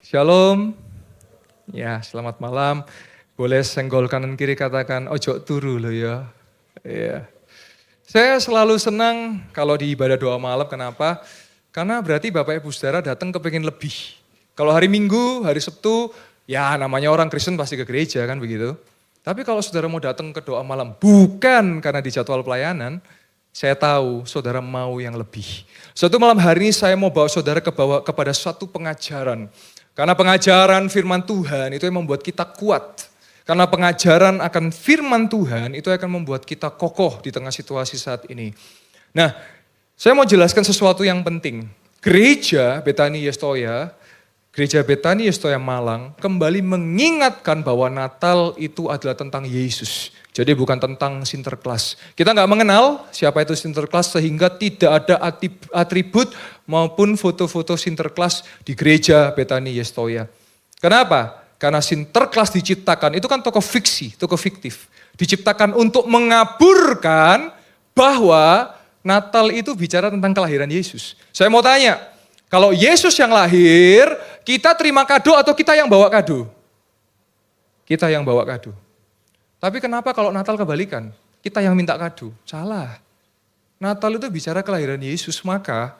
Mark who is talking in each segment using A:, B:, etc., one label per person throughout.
A: Shalom. Ya, selamat malam. Boleh senggol kanan kiri katakan ojo turu loh ya. Ya. Saya selalu senang kalau di ibadah doa malam. Kenapa? Karena berarti Bapak Ibu Saudara datang kepengen lebih. Kalau hari Minggu, hari Sabtu, ya namanya orang Kristen pasti ke gereja kan begitu. Tapi kalau saudara mau datang ke doa malam bukan karena di jadwal pelayanan, saya tahu saudara mau yang lebih. Suatu malam hari ini saya mau bawa saudara kepada suatu pengajaran. Karena pengajaran firman Tuhan itu yang membuat kita kuat. Karena pengajaran akan firman Tuhan itu akan membuat kita kokoh di tengah situasi saat ini. Nah, saya mau jelaskan sesuatu yang penting. Gereja Betani Yestoya, Gereja Betani Yestoya Malang kembali mengingatkan bahwa Natal itu adalah tentang Yesus. Jadi bukan tentang Sinterklas. Kita nggak mengenal siapa itu Sinterklas sehingga tidak ada atribut maupun foto-foto Sinterklas di gereja Betani Yestoya. Kenapa? Karena Sinterklas diciptakan, itu kan tokoh fiksi, tokoh fiktif. Diciptakan untuk mengaburkan bahwa Natal itu bicara tentang kelahiran Yesus. Saya mau tanya, kalau Yesus yang lahir, kita terima kado atau kita yang bawa kado? Kita yang bawa kado. Tapi kenapa kalau Natal kebalikan? Kita yang minta kado. Salah. Natal itu bicara kelahiran Yesus, maka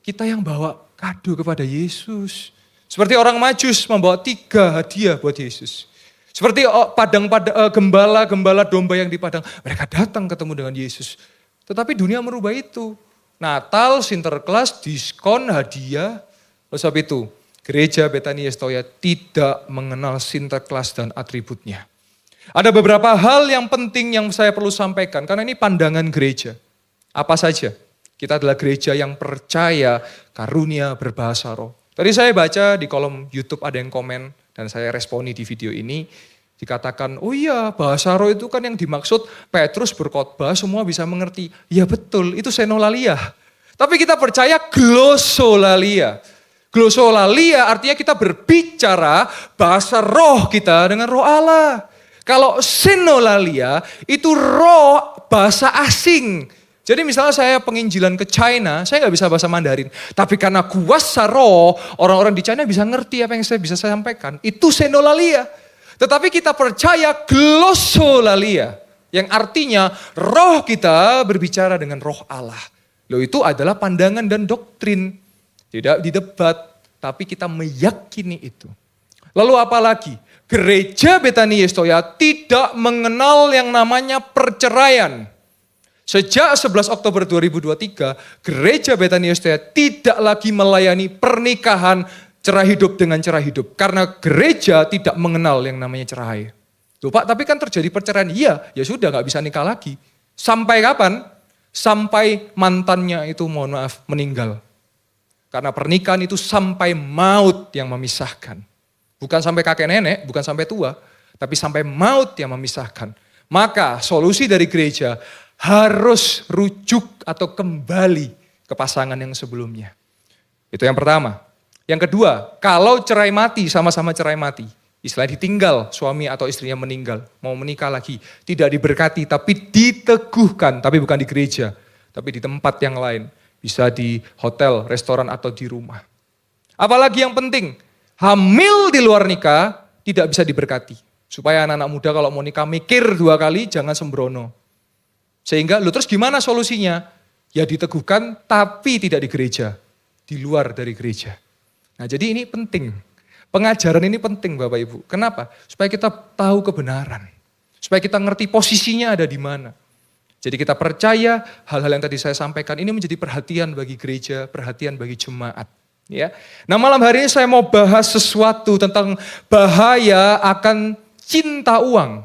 A: kita yang bawa kado kepada Yesus. Seperti orang Majus membawa 3 hadiah buat Yesus. Seperti gembala domba yang di padang. Mereka datang ketemu dengan Yesus. Tetapi dunia merubah itu. Natal, Sinterklas, diskon, hadiah. Oleh sebab itu, Gereja Betani Yestoya tidak mengenal Sinterklas dan atributnya. Ada beberapa hal yang penting yang saya perlu sampaikan, karena ini pandangan gereja. Apa saja? Kita adalah gereja yang percaya karunia berbahasa roh. Tadi saya baca di kolom YouTube ada yang komen, dan saya responi di video ini. Dikatakan, oh iya bahasa roh itu kan yang dimaksud Petrus berkhotbah semua bisa mengerti. Ya betul, itu senolalia. Tapi kita percaya glosolalia. Glosolalia artinya kita berbicara bahasa roh kita dengan roh Allah. Kalau senolalia itu roh bahasa asing. Jadi misalnya saya penginjilan ke China, saya nggak bisa bahasa Mandarin. Tapi karena kuasa roh, orang-orang di China bisa ngerti apa yang saya bisa sampaikan. Itu senolalia. Tetapi kita percaya glosolalia. Yang artinya roh kita berbicara dengan roh Allah. Loh itu adalah pandangan dan doktrin. Tidak didebat, tapi kita meyakini itu. Lalu apa lagi? Gereja Betani Yestoya tidak mengenal yang namanya perceraian. Sejak 11 Oktober 2023, Gereja Betani Yestoya tidak lagi melayani pernikahan cerai hidup dengan cerai hidup. Karena gereja tidak mengenal yang namanya cerai. Loh Pak, tapi kan terjadi perceraian. Iya, ya sudah gak bisa nikah lagi. Sampai kapan? Sampai mantannya itu mohon maaf meninggal. Karena pernikahan itu sampai maut yang memisahkan. Bukan sampai kakek nenek, bukan sampai tua, tapi sampai maut yang memisahkan. Maka solusi dari gereja harus rujuk atau kembali ke pasangan yang sebelumnya. Itu yang pertama. Yang kedua, kalau cerai mati, sama-sama cerai mati. Istilahnya ditinggal, suami atau istrinya meninggal, mau menikah lagi. Tidak diberkati, tapi diteguhkan. Tapi bukan di gereja, tapi di tempat yang lain. Bisa di hotel, restoran, atau di rumah. Apalagi yang penting, hamil di luar nikah tidak bisa diberkati. Supaya anak-anak muda kalau mau nikah mikir 2 kali, jangan sembrono. Sehingga, terus gimana solusinya? Ya diteguhkan tapi tidak di gereja. Di luar dari gereja. Nah jadi ini penting. Pengajaran ini penting Bapak Ibu. Kenapa? Supaya kita tahu kebenaran. Supaya kita ngerti posisinya ada di mana. Jadi kita percaya hal-hal yang tadi saya sampaikan ini menjadi perhatian bagi gereja, perhatian bagi jemaat. Ya. Nah malam hari ini saya mau bahas sesuatu tentang bahaya akan cinta uang.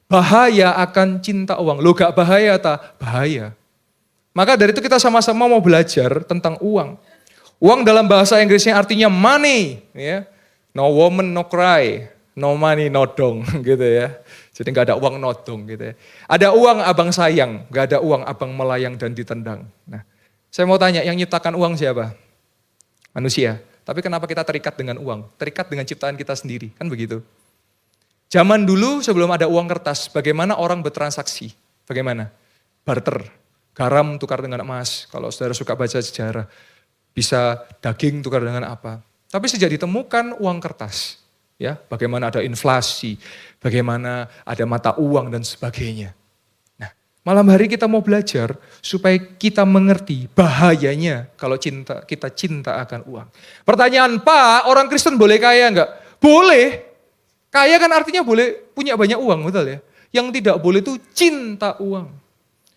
A: Bahaya akan cinta uang. Loh gak bahaya tak? Bahaya. Maka dari itu kita sama-sama mau belajar tentang uang. Uang dalam bahasa Inggrisnya artinya money. Ya. No woman, no cry. No money, no dong. Gitu ya. Jadi gak ada uang, no dong. Gitu ya. Ada uang abang sayang. Gak ada uang abang melayang dan ditendang. Nah, saya mau tanya, yang nyiptakan uang siapa? Manusia. Tapi kenapa kita terikat dengan uang? Terikat dengan ciptaan kita sendiri. Kan begitu. Zaman dulu sebelum ada uang kertas, bagaimana orang bertransaksi? Bagaimana? Barter. Garam tukar dengan emas. Kalau saudara suka baca sejarah. Bisa daging tukar dengan apa? Tapi sejak ditemukan uang kertas, ya, bagaimana ada inflasi, bagaimana ada mata uang dan sebagainya. Nah, malam hari kita mau belajar supaya kita mengerti bahayanya kalau kita cinta akan uang. Pertanyaan, Pak, orang Kristen boleh kaya enggak? Boleh. Kaya kan artinya boleh punya banyak uang, betul ya? Yang tidak boleh itu cinta uang.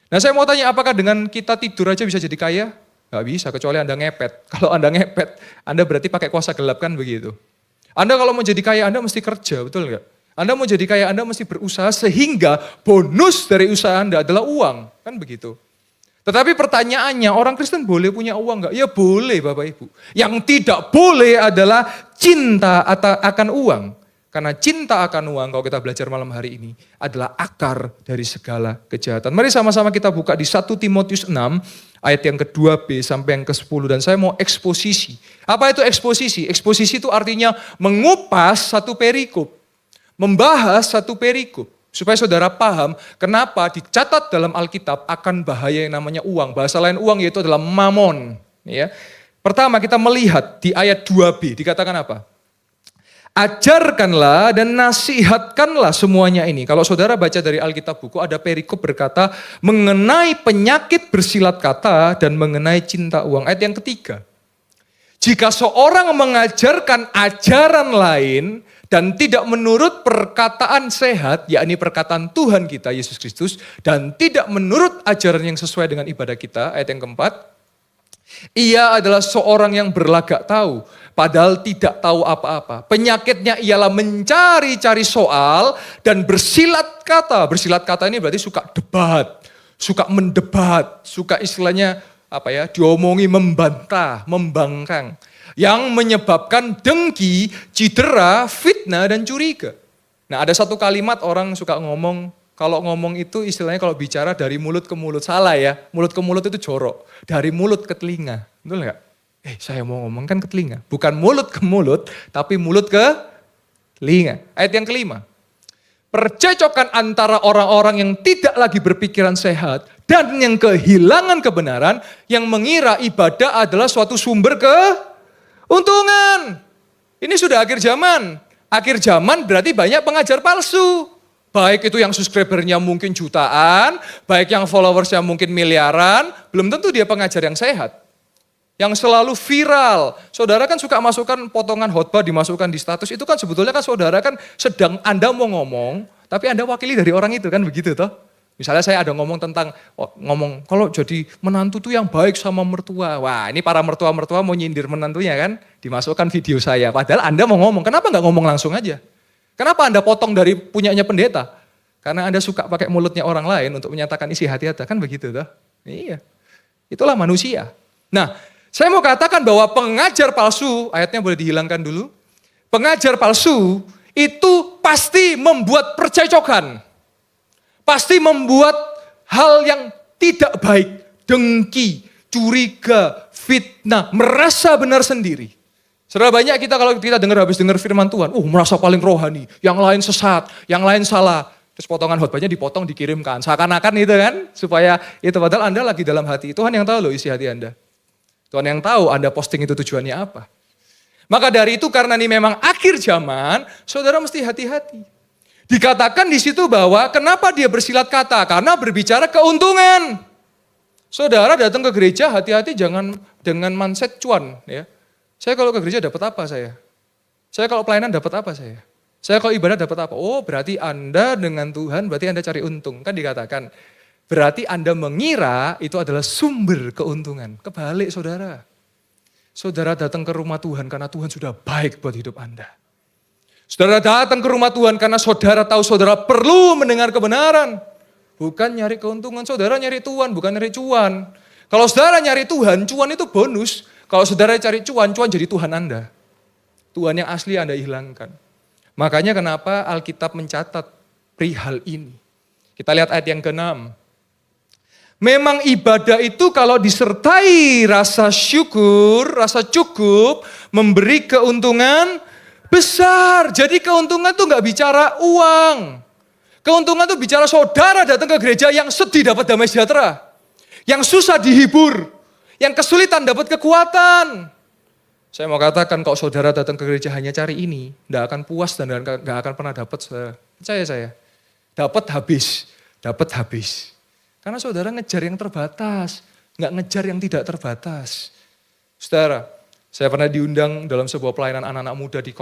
A: Nah, saya mau tanya, apakah dengan kita tidur aja bisa jadi kaya? Nggak bisa, kecuali Anda ngepet. Kalau Anda ngepet, Anda berarti pakai kuasa gelap kan begitu. Anda kalau mau jadi kaya, Anda mesti kerja, betul nggak? Anda mau jadi kaya, Anda mesti berusaha sehingga bonus dari usaha Anda adalah uang. Kan begitu. Tetapi pertanyaannya, orang Kristen boleh punya uang nggak? Ya boleh Bapak Ibu. Yang tidak boleh adalah cinta akan uang. Karena cinta akan uang, kalau kita belajar malam hari ini, adalah akar dari segala kejahatan. Mari sama-sama kita buka di 1 Timotius 6, ayat yang ke-2b sampai yang ke-10. Dan saya mau eksposisi. Apa itu eksposisi? Eksposisi itu artinya mengupas satu perikop. Membahas satu perikop. Supaya saudara paham kenapa dicatat dalam Alkitab akan bahaya yang namanya uang. Bahasa lain uang yaitu adalah mamon. Ya. Pertama kita melihat di ayat 2b, dikatakan apa? Ajarkanlah dan nasihatkanlah semuanya ini. Kalau saudara baca dari Alkitab buku, ada perikop berkata mengenai penyakit bersilat kata dan mengenai cinta uang. Ayat yang ketiga. Jika seorang mengajarkan ajaran lain dan tidak menurut perkataan sehat, yakni perkataan Tuhan kita, Yesus Kristus, dan tidak menurut ajaran yang sesuai dengan ibadah kita, ayat yang keempat, ia adalah seorang yang berlagak tahu, padahal tidak tahu apa-apa. Penyakitnya ialah mencari-cari soal dan bersilat kata. Bersilat kata ini berarti suka debat, suka mendebat, suka istilahnya diomongi membantah, membangkang. Yang menyebabkan dengki, cedera, fitnah, dan curiga. Nah ada satu kalimat orang suka ngomong, kalau ngomong itu istilahnya kalau bicara dari mulut ke mulut, salah ya. Mulut ke mulut itu jorok, dari mulut ke telinga, betul nggak? Saya mau ngomong kan ke telinga, bukan mulut ke mulut, tapi mulut ke telinga. Ayat yang kelima, percecokan antara orang-orang yang tidak lagi berpikiran sehat dan yang kehilangan kebenaran, yang mengira ibadah adalah suatu sumber keuntungan. Ini sudah akhir zaman. Akhir zaman berarti banyak pengajar palsu. Baik itu yang subscribernya mungkin jutaan, baik yang followersnya mungkin miliaran, belum tentu dia pengajar yang sehat. Yang selalu viral. Saudara kan suka masukkan potongan khotbah dimasukkan di status, itu kan sebetulnya kan saudara kan sedang Anda mau ngomong, tapi Anda wakili dari orang itu kan begitu toh. Misalnya saya ada ngomong tentang, kalau jadi menantu tuh yang baik sama mertua. Wah ini para mertua-mertua mau nyindir menantunya kan, dimasukkan video saya. Padahal Anda mau ngomong, kenapa nggak ngomong langsung aja? Kenapa Anda potong dari punyanya pendeta? Karena Anda suka pakai mulutnya orang lain untuk menyatakan isi hati Anda, kan begitu toh? Iya, itulah manusia. Nah, saya mau katakan bahwa pengajar palsu, ayatnya boleh dihilangkan dulu. Pengajar palsu itu pasti membuat percecokan. Pasti membuat hal yang tidak baik, dengki, curiga, fitnah, merasa benar sendiri. Saudara banyak kita kalau kita habis dengar firman Tuhan, merasa paling rohani, yang lain sesat, yang lain salah. Terus potongan khotbahnya dipotong dikirimkan, seakan-akan itu kan, supaya itu padahal Anda lagi dalam hati. Tuhan yang tahu loh isi hati Anda. Tuhan yang tahu Anda posting itu tujuannya apa. Maka dari itu karena ini memang akhir zaman, saudara mesti hati-hati. Dikatakan di situ bahwa kenapa dia bersilat kata? Karena berbicara keuntungan. Saudara datang ke gereja hati-hati jangan dengan mindset cuan ya. Saya kalau ke gereja dapat apa saya? Saya kalau pelayanan dapat apa saya? Saya kalau ibadah dapat apa? Oh berarti Anda dengan Tuhan, berarti Anda cari untung. Kan dikatakan, berarti Anda mengira itu adalah sumber keuntungan. Kebalik saudara. Saudara datang ke rumah Tuhan karena Tuhan sudah baik buat hidup Anda. Saudara datang ke rumah Tuhan karena saudara tahu saudara perlu mendengar kebenaran. Bukan nyari keuntungan, saudara nyari Tuhan, bukan nyari cuan. Kalau saudara nyari Tuhan, cuan itu bonus. Kalau saudara cari cuan, cuan jadi Tuhan Anda. Tuhan yang asli Anda hilangkan. Makanya kenapa Alkitab mencatat perihal ini. Kita lihat ayat yang ke-6. Memang ibadah itu kalau disertai rasa syukur, rasa cukup, memberi keuntungan besar. Jadi keuntungan itu gak bicara uang. Keuntungan itu bicara saudara datang ke gereja yang sedih dapat damai sejahtera. Yang susah dihibur. Yang kesulitan dapat kekuatan. Saya mau katakan kalau saudara datang ke gereja hanya cari ini, tidak akan puas dan nggak akan pernah dapat. Percaya saya, dapat habis. Karena saudara ngejar yang terbatas, nggak ngejar yang tidak terbatas. Saudara, saya pernah diundang dalam sebuah pelayanan anak-anak muda di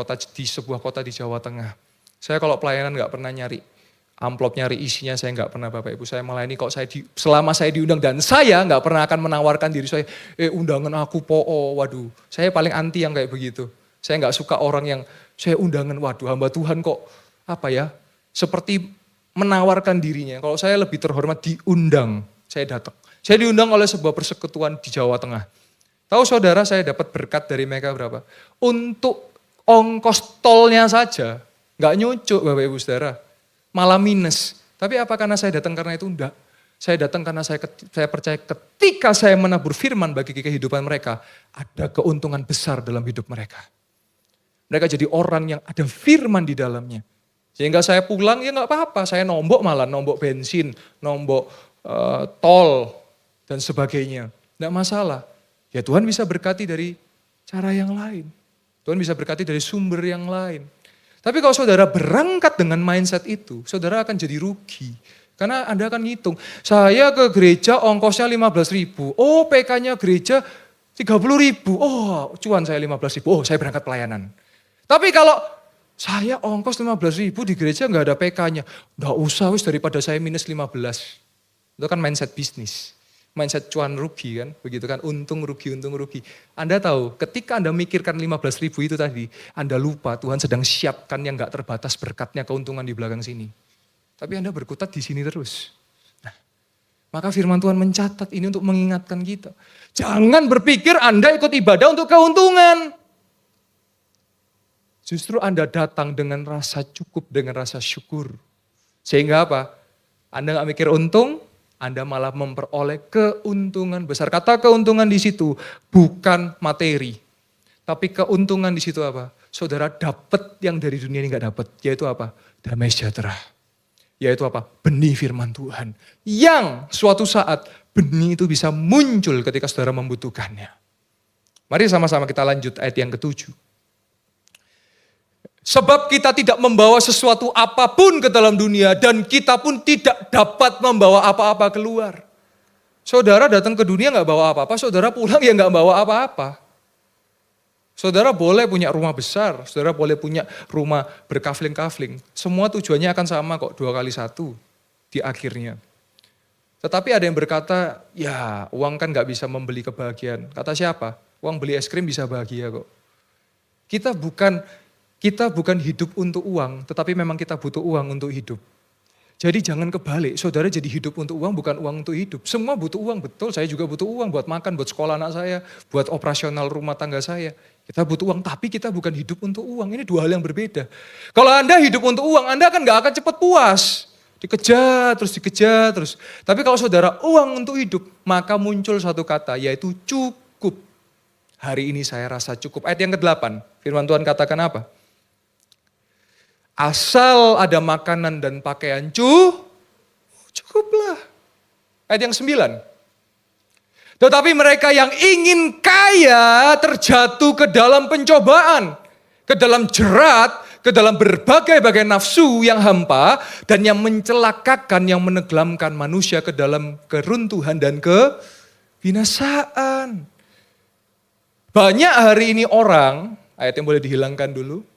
A: sebuah kota di Jawa Tengah. Saya kalau pelayanan nggak pernah nyari amplop, nyari isinya, saya nggak pernah Bapak Ibu. Saya melayani kalau selama saya diundang dan saya nggak pernah akan menawarkan diri saya, undangan aku waduh. Saya paling anti yang kayak begitu. Saya nggak suka orang yang saya undangan, waduh hamba Tuhan kok seperti menawarkan dirinya. Kalau saya lebih terhormat diundang, saya datang. Saya diundang oleh sebuah persekutuan di Jawa Tengah. Tahu saudara saya dapat berkat dari mereka berapa? Untuk ongkos tolnya saja, nggak nyucuk Bapak Ibu Saudara. Malah minus. Tapi apa karena saya datang karena itu? Enggak. Saya datang karena saya percaya ketika saya menabur firman bagi kehidupan mereka, ada keuntungan besar dalam hidup mereka. Mereka jadi orang yang ada firman di dalamnya. Sehingga saya pulang ya nggak apa-apa, saya nombok bensin, nombok tol dan sebagainya. Nggak masalah. Ya Tuhan bisa berkati dari cara yang lain. Tuhan bisa berkati dari sumber yang lain. Tapi kalau saudara berangkat dengan mindset itu, saudara akan jadi rugi. Karena Anda akan ngitung, saya ke gereja ongkosnya 15.000, PK-nya gereja 30.000, cuan saya 15.000, saya berangkat pelayanan. Tapi kalau saya ongkos 15.000 di gereja nggak ada PK-nya, nggak usah daripada saya minus 15. Itu kan mindset bisnis. Mindset cuan rugi kan, begitu kan, untung rugi. Anda tahu, ketika Anda mikirkan 15.000 itu tadi, Anda lupa Tuhan sedang siapkan yang gak terbatas berkatnya, keuntungan di belakang sini. Tapi Anda berkutat di sini terus. Nah, maka firman Tuhan mencatat ini untuk mengingatkan kita. Jangan berpikir Anda ikut ibadah untuk keuntungan. Justru Anda datang dengan rasa cukup, dengan rasa syukur. Sehingga apa? Anda gak mikir untung, Anda malah memperoleh keuntungan besar. Kata keuntungan di situ bukan materi. Tapi keuntungan di situ apa? Saudara dapat yang dari dunia ini gak dapat. Yaitu apa? Damai sejahtera. Yaitu apa? Benih firman Tuhan. Yang suatu saat benih itu bisa muncul ketika saudara membutuhkannya. Mari sama-sama kita lanjut ayat yang ke-7. Sebab kita tidak membawa sesuatu apapun ke dalam dunia dan kita pun tidak dapat membawa apa-apa keluar. Saudara datang ke dunia gak bawa apa-apa, saudara pulang ya gak bawa apa-apa. Saudara boleh punya rumah besar, saudara boleh punya rumah berkafling-kafling. Semua tujuannya akan sama kok, 2 kali 1 di akhirnya. Tetapi ada yang berkata, ya uang kan gak bisa membeli kebahagiaan. Kata siapa? Uang beli es krim bisa bahagia kok. Kita bukan hidup untuk uang, tetapi memang kita butuh uang untuk hidup. Jadi jangan kebalik, saudara jadi hidup untuk uang, bukan uang untuk hidup. Semua butuh uang, betul, saya juga butuh uang buat makan, buat sekolah anak saya, buat operasional rumah tangga saya. Kita butuh uang, tapi kita bukan hidup untuk uang, ini 2 hal yang berbeda. Kalau Anda hidup untuk uang, Anda kan gak akan cepat puas. Dikejar terus. Tapi kalau saudara uang untuk hidup, maka muncul satu kata, yaitu cukup. Hari ini saya rasa cukup. Ayat yang ke-8, firman Tuhan katakan apa? Asal ada makanan dan pakaian cukuplah. Ayat yang 9. Tetapi mereka yang ingin kaya terjatuh ke dalam pencobaan, ke dalam jerat, ke dalam berbagai-bagai nafsu yang hampa dan yang mencelakakan, yang menenggelamkan manusia ke dalam keruntuhan dan kebinasaan. Banyak hari ini orang, ayat yang boleh dihilangkan dulu.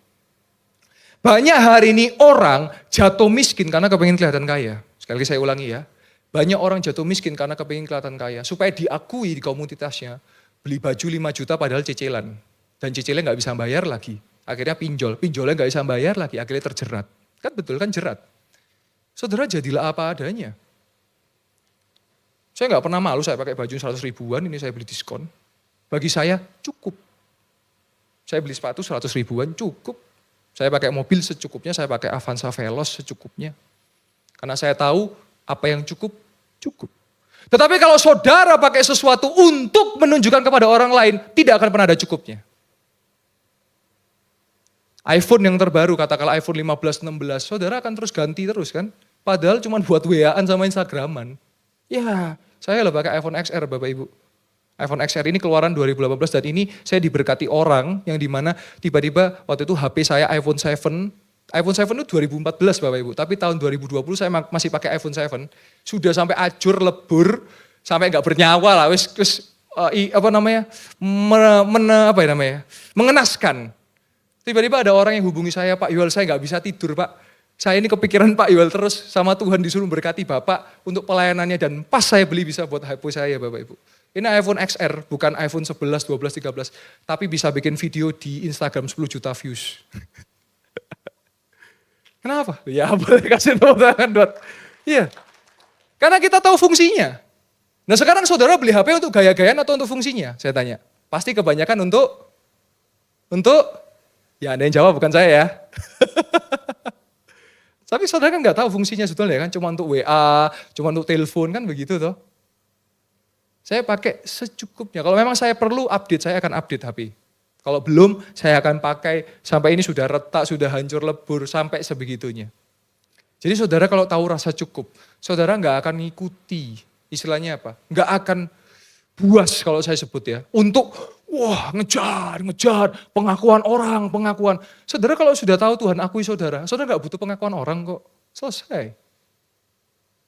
A: Banyak hari ini orang jatuh miskin karena kepengen kelihatan kaya. Sekali lagi saya ulangi ya. Banyak orang jatuh miskin karena kepengen kelihatan kaya. Supaya diakui di komunitasnya. Beli baju 5 juta padahal cicilan. Dan cicilnya gak bisa bayar lagi. Akhirnya pinjolnya gak bisa bayar lagi. Akhirnya terjerat. Kan betul kan jerat. Saudara jadilah apa adanya. Saya gak pernah malu saya pakai baju 100 ribuan. Ini saya beli diskon. Bagi saya cukup. Saya beli sepatu 100 ribuan cukup. Saya pakai mobil secukupnya, saya pakai Avanza Veloz secukupnya. Karena saya tahu apa yang cukup. Tetapi kalau saudara pakai sesuatu untuk menunjukkan kepada orang lain, tidak akan pernah ada cukupnya. iPhone yang terbaru, katakanlah iPhone 15, 16, saudara akan terus ganti terus kan. Padahal cuma buat WA-an sama Instagraman. Ya, saya pakai iPhone XR Bapak Ibu. iPhone XR ini keluaran 2018 dan ini saya diberkati orang yang dimana tiba-tiba waktu itu HP saya iPhone 7. iPhone 7 itu 2014 Bapak Ibu, tapi tahun 2020 saya masih pakai iPhone 7. Sudah sampai ajur, lebur, sampai nggak bernyawa lah, mengenaskan. Tiba-tiba ada orang yang hubungi saya, Pak Yuel saya nggak bisa tidur Pak. Saya ini kepikiran Pak Yuel terus sama Tuhan disuruh berkati Bapak untuk pelayanannya dan pas saya beli bisa buat HP saya Bapak Ibu. Ini iPhone XR, bukan iPhone 11, 12, 13, tapi bisa bikin video di Instagram 10 juta views. Kenapa? Ya boleh kasih tepuk tangan buat. Iya. Karena kita tahu fungsinya. Nah sekarang saudara beli HP untuk gaya-gayaan atau untuk fungsinya? Saya tanya. Pasti kebanyakan untuk, ya Anda yang jawab bukan saya ya. Tapi saudara kan nggak tahu fungsinya sebetulnya kan, cuma untuk WA, cuma untuk telepon kan begitu toh. Saya pakai secukupnya, kalau memang saya perlu update, saya akan update HP. Kalau belum, saya akan pakai sampai ini sudah retak, sudah hancur lebur, sampai sebegitunya. Jadi saudara kalau tahu rasa cukup, saudara nggak akan ngikuti, istilahnya apa, nggak akan buas kalau saya sebut ya, untuk wah ngejar, pengakuan orang. Saudara kalau sudah tahu Tuhan akui saudara nggak butuh pengakuan orang kok, selesai.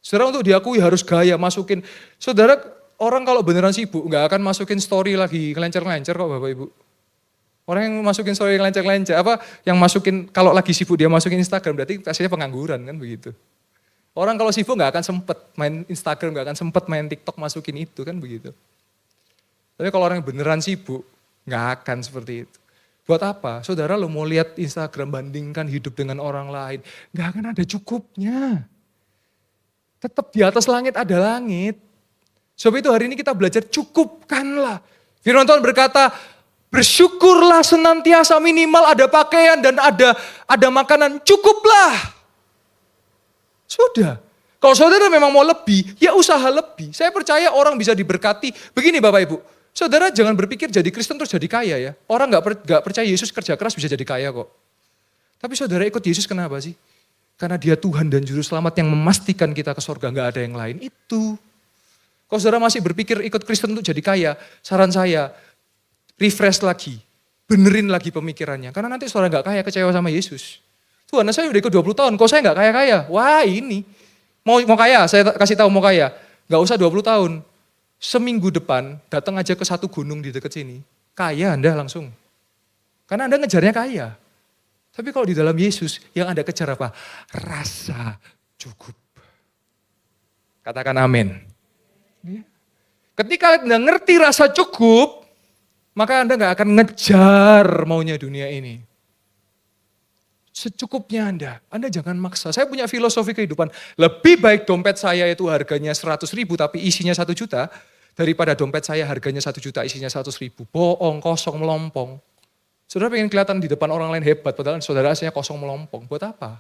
A: Saudara untuk diakui harus gaya, masukin. Saudara orang kalau beneran sibuk nggak akan masukin story lagi kelencer-kelencer kok Bapak Ibu. Orang yang masukin story kelencer-kelencer, yang masukin, kalau lagi sibuk dia masukin Instagram, berarti pastinya pengangguran kan begitu. Orang kalau sibuk nggak akan sempet main Instagram, nggak akan sempet main TikTok masukin itu kan begitu. Tapi kalau orang yang beneran sibuk, nggak akan seperti itu. Buat apa? Saudara lo mau lihat Instagram bandingkan hidup dengan orang lain, nggak akan ada cukupnya. Tetap di atas langit ada langit. Sebab itu hari ini kita belajar cukupkanlah. Firman Tuhan berkata, bersyukurlah senantiasa minimal ada pakaian dan ada makanan, cukuplah. Sudah. Kalau saudara memang mau lebih, ya usaha lebih. Saya percaya orang bisa diberkati. Begini Bapak Ibu, saudara jangan berpikir jadi Kristen terus jadi kaya ya. Orang gak percaya Yesus kerja keras bisa jadi kaya kok. Tapi saudara ikut Yesus kenapa sih? Karena dia Tuhan dan Juru Selamat yang memastikan kita ke surga, gak ada yang lain. Itu. Kalau saudara masih berpikir ikut Kristen untuk jadi kaya, saran saya, refresh lagi. Benerin lagi pemikirannya. Karena nanti saudara gak kaya kecewa sama Yesus. Tuhan saya udah ikut 20 tahun, kok saya gak kaya-kaya? Wah ini. Mau kaya, saya kasih tahu mau kaya. Gak usah 20 tahun. Seminggu depan datang aja ke satu gunung di dekat sini. Kaya Anda langsung. Karena Anda ngejarnya kaya. Tapi kalau di dalam Yesus yang Anda kejar apa? Rasa cukup. Katakan amin. Ketika Anda ngerti rasa cukup, maka Anda gak akan ngejar maunya dunia ini. Secukupnya Anda jangan maksa. Saya punya filosofi kehidupan, lebih baik dompet saya itu harganya 100.000 tapi isinya 1 juta, daripada dompet saya harganya 1 juta isinya 100.000. Bohong, kosong, melompong. Saudara pengen kelihatan di depan orang lain hebat, padahal saudara aslinya kosong melompong. Buat apa?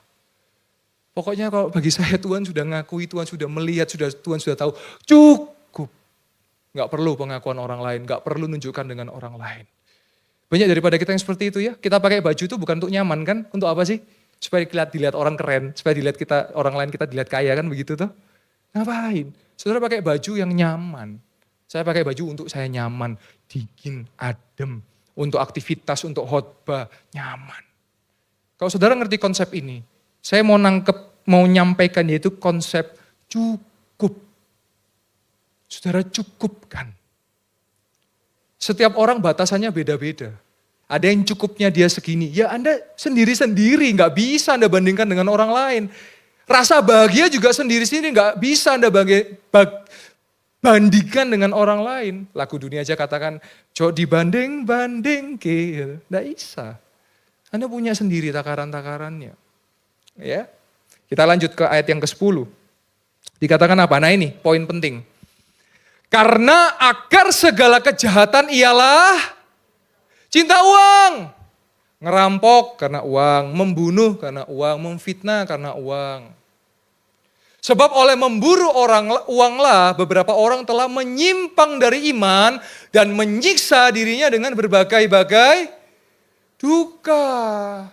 A: Pokoknya kalau bagi saya Tuhan sudah ngakui, Tuhan sudah melihat, Tuhan sudah tahu, cukup. Gak perlu pengakuan orang lain, gak perlu nunjukkan dengan orang lain. Banyak daripada kita yang seperti itu ya. Kita pakai baju itu bukan untuk nyaman kan? Untuk apa sih? Supaya dilihat orang keren, supaya dilihat kita orang lain kita dilihat kaya kan begitu tuh. Ngapain? Saudara pakai baju yang nyaman. Saya pakai baju untuk saya nyaman, dingin, adem, untuk aktivitas, untuk khotbah, nyaman. Kalau saudara ngerti konsep ini, saya mau nyampaikan yaitu konsep cukup. Saudara cukupkan. Setiap orang batasannya beda-beda. Ada yang cukupnya dia segini. Ya Anda sendiri-sendiri, gak bisa Anda bandingkan dengan orang lain. Rasa bahagia juga sendiri-sendiri, gak bisa Anda bandingkan dengan orang lain. Lagu dunia aja katakan, coba dibanding ke. Gak bisa. Anda punya sendiri takaran-takarannya. Ya, kita lanjut ke ayat yang ke-10. Dikatakan apa? Nah ini poin penting. Karena akar segala kejahatan ialah cinta uang. Ngerampok karena uang, membunuh karena uang, memfitnah karena uang. Sebab oleh memburu uanglah beberapa orang telah menyimpang dari iman dan menyiksa dirinya dengan berbagai-bagai duka.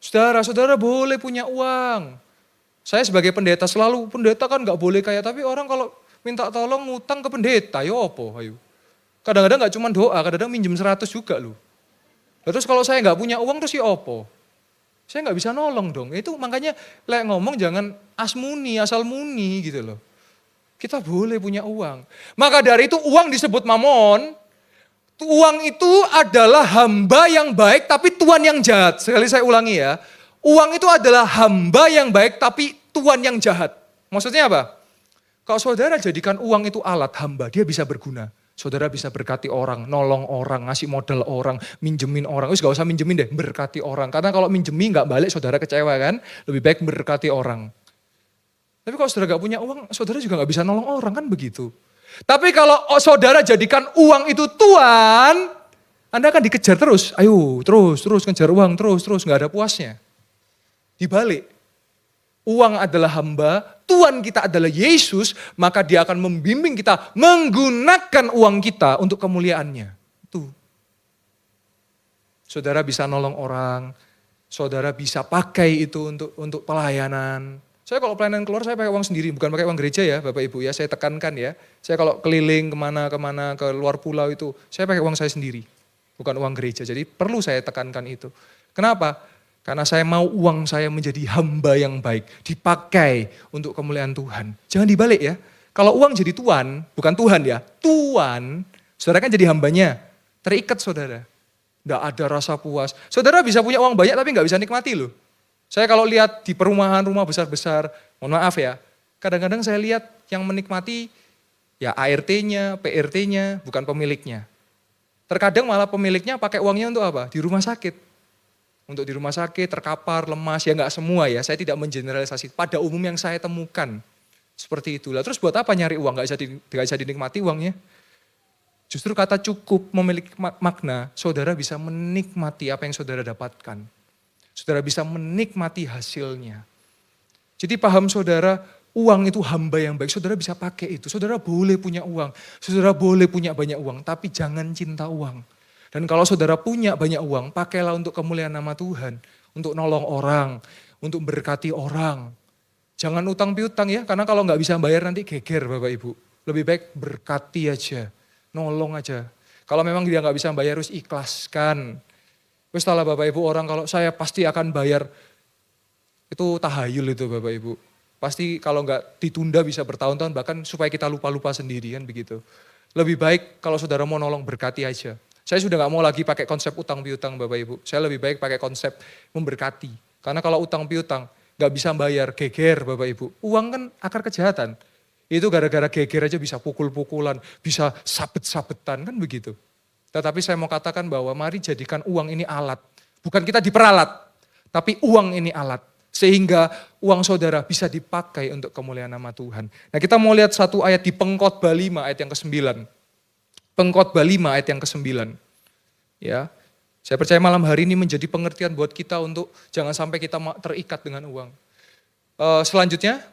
A: Saudara-saudara boleh punya uang. Saya sebagai pendeta pendeta kan gak boleh kaya, tapi orang kalau minta tolong ngutang ke pendeta, ya apa ayo. Kadang-kadang gak cuma doa, kadang-kadang minjem 100 juga loh. Terus kalau saya gak punya uang terus ya opo? Saya gak bisa nolong dong. Itu makanya ngomong jangan asmuni, asal muni gitu loh. Kita boleh punya uang. Maka dari itu uang disebut mamon. Uang itu adalah hamba yang baik tapi tuan yang jahat. Sekali saya ulangi ya. Uang itu adalah hamba yang baik tapi tuan yang jahat. Maksudnya apa? Kalau saudara jadikan uang itu alat hamba, dia bisa berguna. Saudara bisa berkati orang, nolong orang, ngasih modal orang, minjemin orang. Gak usah minjemin deh, berkati orang. Karena kalau minjemin gak balik saudara kecewa kan. Lebih baik berkati orang. Tapi kalau saudara gak punya uang, saudara juga gak bisa nolong orang kan begitu. Tapi kalau saudara jadikan uang itu tuan, Anda akan dikejar terus. Ayo terus ngejar uang, terus gak ada puasnya. Dibalik, uang adalah hamba, Tuhan kita adalah Yesus, maka dia akan membimbing kita menggunakan uang kita untuk kemuliaannya. Itu. Saudara bisa nolong orang, saudara bisa pakai itu untuk pelayanan. Saya kalau pelayanan keluar saya pakai uang sendiri, bukan pakai uang gereja ya Bapak Ibu ya, saya tekankan ya. Saya kalau keliling kemana-kemana ke luar pulau itu, saya pakai uang saya sendiri, bukan uang gereja. Jadi perlu saya tekankan itu. Kenapa? Karena saya mau uang saya menjadi hamba yang baik. Dipakai untuk kemuliaan Tuhan. Jangan dibalik ya. Kalau uang jadi tuan, bukan Tuhan ya. Tuan, saudara kan jadi hambanya. Terikat saudara. Nggak ada rasa puas. Saudara bisa punya uang banyak tapi nggak bisa nikmati loh. Saya kalau lihat di perumahan rumah besar-besar, mohon maaf ya. Kadang-kadang saya lihat yang menikmati ya ART-nya, PRT-nya, bukan pemiliknya. Terkadang malah pemiliknya pakai uangnya untuk apa? Di rumah sakit. Untuk di rumah sakit, terkapar, lemas, ya enggak semua ya. Saya tidak mengeneralisasi. Pada umum yang saya temukan. Seperti itulah. Terus buat apa nyari uang? Enggak bisa dinikmati uangnya. Justru kata cukup memiliki makna, saudara bisa menikmati apa yang saudara dapatkan. Saudara bisa menikmati hasilnya. Jadi paham saudara, uang itu hamba yang baik. Saudara bisa pakai itu. Saudara boleh punya uang. Saudara boleh punya banyak uang. Tapi jangan cinta uang. Dan kalau saudara punya banyak uang, pakailah untuk kemuliaan nama Tuhan. Untuk nolong orang, untuk berkati orang. Jangan utang piutang ya, karena kalau nggak bisa bayar nanti geger Bapak Ibu. Lebih baik berkati aja, nolong aja. Kalau memang dia nggak bisa bayar, harus ikhlaskan. Terus setelah Bapak Ibu orang kalau saya pasti akan bayar, itu tahayul itu Bapak Ibu. Pasti kalau nggak ditunda bisa bertahun-tahun, bahkan supaya kita lupa-lupa sendiri kan begitu. Lebih baik kalau saudara mau nolong berkati aja. Saya sudah gak mau lagi pakai konsep utang piutang Bapak Ibu. Saya lebih baik pakai konsep memberkati. Karena kalau utang piutang gak bisa bayar, geger Bapak Ibu. Uang kan akar kejahatan. Itu gara-gara geger aja bisa pukul-pukulan, bisa sabet-sabetan kan begitu. Tetapi saya mau katakan bahwa mari jadikan uang ini alat. Bukan kita diperalat, tapi uang ini alat. Sehingga uang saudara bisa dipakai untuk kemuliaan nama Tuhan. Nah kita mau lihat satu ayat di Pengkhotbah 5 ayat yang ke-9. Pengkhotbah 5 ayat yang ke-9. Ya. Saya percaya malam hari ini menjadi pengertian buat kita untuk jangan sampai kita terikat dengan uang. Selanjutnya,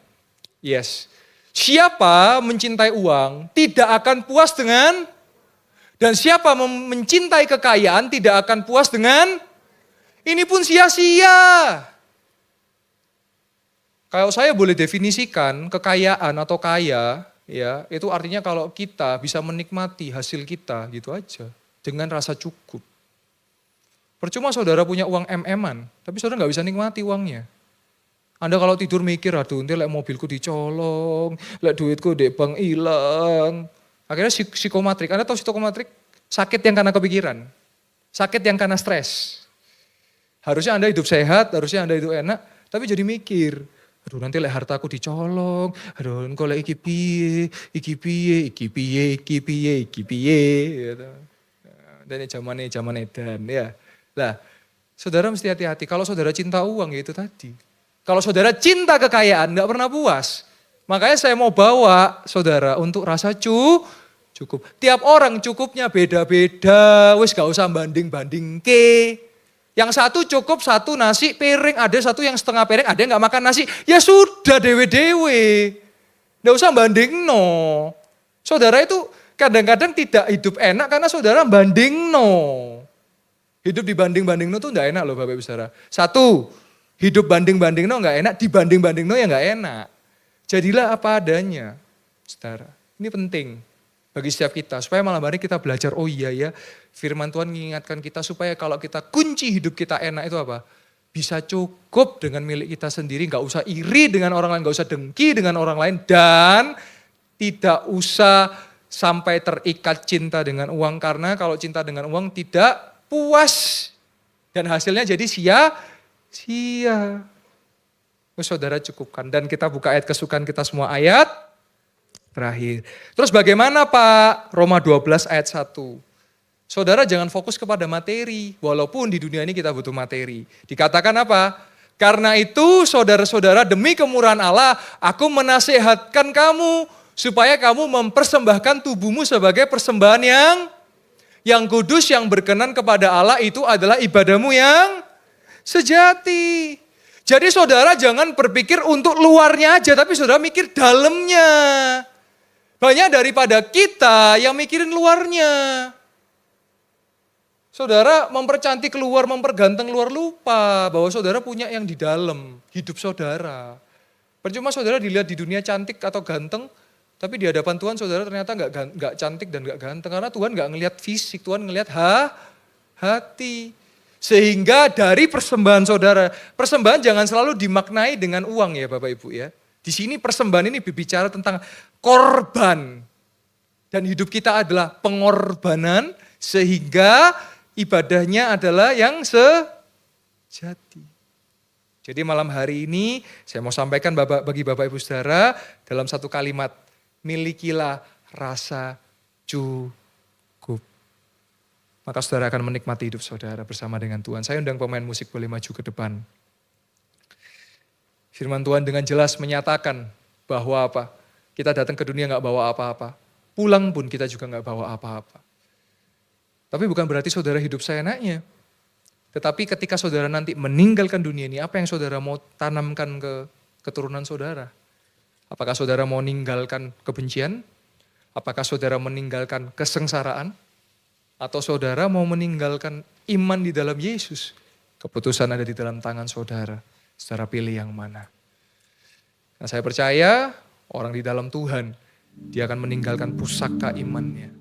A: yes. Siapa mencintai uang tidak akan puas dengan, dan siapa mencintai kekayaan tidak akan puas dengan, ini pun sia-sia. Kalau saya boleh definisikan kekayaan atau kaya, ya, itu artinya kalau kita bisa menikmati hasil kita gitu aja dengan rasa cukup. Percuma saudara punya uang MM-an, tapi saudara nggak bisa nikmati uangnya. Anda kalau tidur mikir, aduh nanti lek mobilku dicolong, lek duitku di bank hilang. Akhirnya psikomatrik. Anda tahu psikomatrik? Sakit yang karena kepikiran, sakit yang karena stres. Harusnya Anda hidup sehat, harusnya Anda hidup enak, tapi jadi mikir. Aduh nanti lek hartaku dicolong, aduh engko lek iki piye, iki piye, iki piye, iki piye, iki piye gitu. Dan zaman edan ya. Lah, saudara mesti hati-hati kalau saudara cinta uang ya itu tadi. Kalau saudara cinta kekayaan enggak pernah puas. Makanya saya mau bawa saudara untuk rasa cukup. Tiap orang cukupnya beda-beda, wis gak usah banding-banding ke. Yang satu cukup satu nasi piring, ada satu yang setengah piring, ada yang gak makan nasi. Ya sudah dewe-dewe. Nggak usah banding no. Saudara itu kadang-kadang tidak hidup enak karena saudara banding no. Hidup dibanding-banding no itu gak enak loh Bapak Ibu Saudara. Satu, hidup banding-banding no gak enak, dibanding-banding no ya gak enak. Jadilah apa adanya. Saudara, ini penting. bagi setiap kita. Supaya malam hari kita belajar, oh iya ya, firman Tuhan mengingatkan kita supaya kalau kita kunci hidup kita enak itu apa? Bisa cukup dengan milik kita sendiri, gak usah iri dengan orang lain, gak usah dengki dengan orang lain, dan tidak usah sampai terikat cinta dengan uang. Karena kalau cinta dengan uang tidak puas, dan hasilnya jadi sia-sia. Saudara cukupkan, dan kita buka ayat kesukaan kita semua, ayat terakhir. Terus bagaimana Pak? Roma 12 ayat 1. Saudara jangan fokus kepada materi, walaupun di dunia ini kita butuh materi. Dikatakan apa? Karena itu saudara-saudara, demi kemurahan Allah, aku menasihatkan kamu supaya kamu mempersembahkan tubuhmu sebagai persembahan yang kudus, yang berkenan kepada Allah, itu adalah ibadahmu yang sejati. Jadi saudara jangan berpikir untuk luarnya aja, tapi saudara mikir dalamnya. Banyak daripada kita yang mikirin luarnya. Saudara mempercantik luar, memperganteng luar, lupa bahwa saudara punya yang di dalam hidup saudara. Percuma saudara dilihat di dunia cantik atau ganteng, tapi di hadapan Tuhan saudara ternyata nggak cantik dan nggak ganteng. Karena Tuhan nggak ngelihat fisik, Tuhan ngelihat hati. Sehingga dari persembahan saudara, persembahan jangan selalu dimaknai dengan uang ya Bapak Ibu ya. Di sini persembahan ini berbicara tentang korban. Dan hidup kita adalah pengorbanan sehingga ibadahnya adalah yang sejati. Jadi malam hari ini saya mau sampaikan bagi Bapak Ibu Saudara dalam satu kalimat, milikilah rasa cukup. Maka saudara akan menikmati hidup saudara bersama dengan Tuhan. Saya undang pemain musik boleh maju ke depan. Firman Tuhan dengan jelas menyatakan bahwa apa? Kita datang ke dunia gak bawa apa-apa. Pulang pun kita juga gak bawa apa-apa. Tapi bukan berarti saudara hidup seenaknya. Tetapi ketika saudara nanti meninggalkan dunia ini, apa yang saudara mau tanamkan ke keturunan saudara? Apakah saudara mau meninggalkan kebencian? Apakah saudara meninggalkan kesengsaraan? Atau saudara mau meninggalkan iman di dalam Yesus? Keputusan ada di dalam tangan saudara. Saudara pilih yang mana? Nah, saya percaya orang di dalam Tuhan, dia akan meninggalkan pusaka imannya.